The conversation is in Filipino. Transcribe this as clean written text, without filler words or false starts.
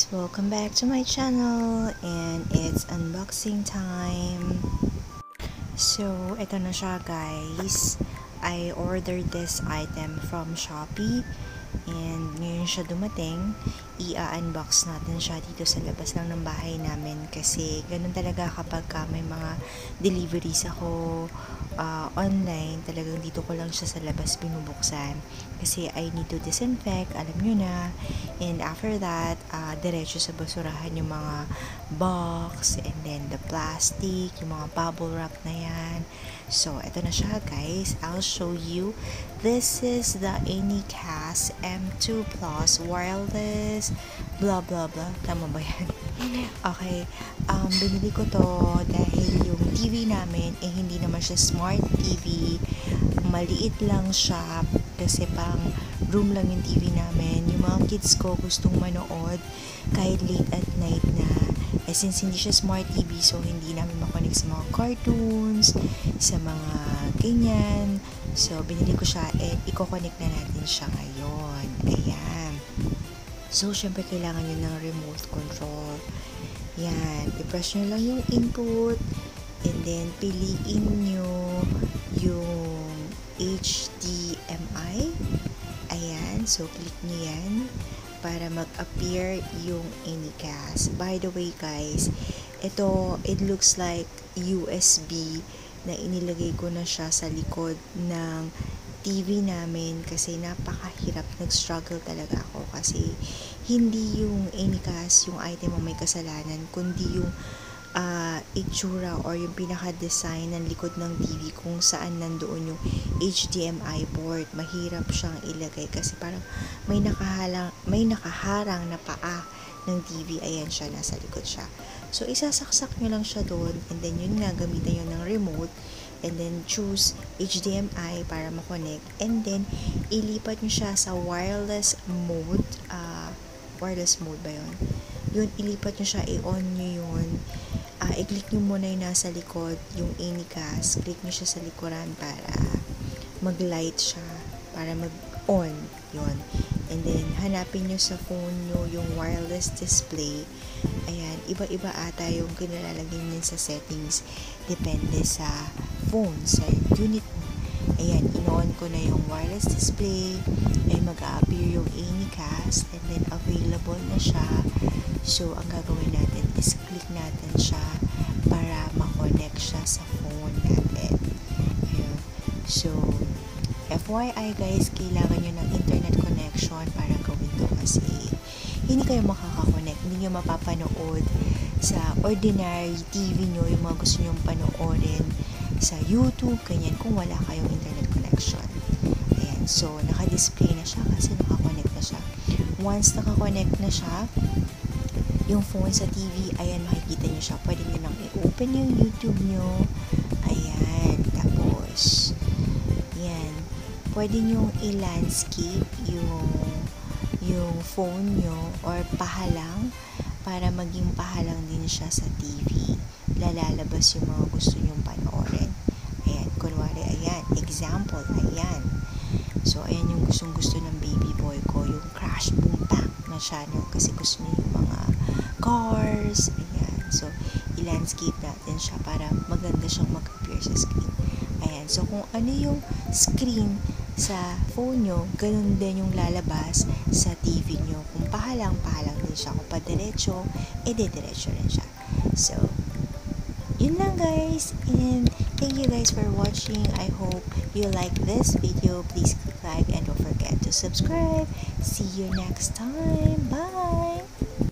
welcome back to my channel and it's unboxing time. So, ito na siya guys. I ordered this item from Shopee and ngayon siya dumating. I-unbox natin siya dito sa labas lang ng bahay namin kasi ganun talaga kapag may mga deliveries ako online, talagang dito ko lang siya sa labas binubuksan kasi I need to disinfect, alam nyo na, and after that diretso sa basurahan yung mga box and then the plastic, yung mga bubble wrap na yan. So ito na siya guys, I'll show you. This is the Anycast M2 Plus wireless blah blah blah, tama ba yan? Okay, binili ko to dahil yung TV namin hindi naman siya smart TV, maliit lang siya kasi pang room lang yung TV namin. Yung mga kids ko gustong manood kahit late at night na, since hindi siya smart TV, so hindi namin makonek sa mga cartoons, sa mga ganyan. So binili ko siya and i-connect na natin siya ngayon. Ayan. So, syempre, kailangan nyo ng remote control. Yan. I-press nyo lang yung input and then piliin nyo yung HDMI. Ayan. So, click nyo yan para mag-appear yung Anycast. By the way, guys, it looks like USB na inilagay ko na siya sa likod ng TV namin kasi napakahirap, nag-struggle talaga ako kasi hindi yung Anycast yung item ang may kasalanan, kundi yung itsura or yung pinaka-design ng likod ng TV kung saan nandoon yung HDMI port. Mahirap siyang ilagay kasi parang may nakaharang na paa ng TV. Ayan siya, nasa likod siya. So, isasaksak nyo lang siya doon and then yun nga, gamitan nyo ng remote and then choose HDMI para makonect and then ilipat nyo siya sa wireless mode. Wireless mode ba yun? Yun, ilipat nyo siya, i-on nyo yun. I-click nyo muna yung nasa likod, yung Anycast. Click nyo siya sa likuran para mag-light siya, para mag-on yun. And then, hanapin nyo sa phone nyo yung wireless display. Ayan, iba-iba ata yung kinalalagay nyo sa settings. Depende sa phone, sa unit mo. Ayan, in-on ko na yung wireless display. Ay mag-a-appear yung Anycast and then available na siya. So, ang gagawin natin is click natin siya para ma-connect siya sa phone natin. Ayan. So, FYI guys, kailangan nyo ng internet connection para gawin to kasi hindi kayo makaka-connect, hindi nyo mapapanood sa ordinary TV nyo yung mga gusto nyong panoorin sa YouTube, ganyan, kung wala kayong internet connection. Ayan, so naka-display na siya kasi naka-connect na siya. Once naka-connect na siya, yung phone sa TV, ayan, makikita nyo siya. Pwede nyo nang i-open yung YouTube nyo. Ayan, tapos yan, pwede nyo i-landscape yung phone nyo or pahalang para maging pahalang din siya sa TV. Lalalabas yung mga gusto nyong panoorin. Ayan, kunwari, ayan, example, ayan. So, ayan yung gustong-gusto ng baby boy ko, yung Crash Boom Bang na channel kasi gusto niya yung mga cars, ayan. So, i-landscape natin siya para maganda siyang mag-appear sa screen. Ayan, so kung ano yung screen sa phone nyo, ganun din yung lalabas sa TV nyo. Kung pahalang din siya. Kung padiretso, diretso rin siya. So, yun lang guys. And thank you guys for watching. I hope you like this video. Please click like and don't forget to subscribe. See you next time. Bye!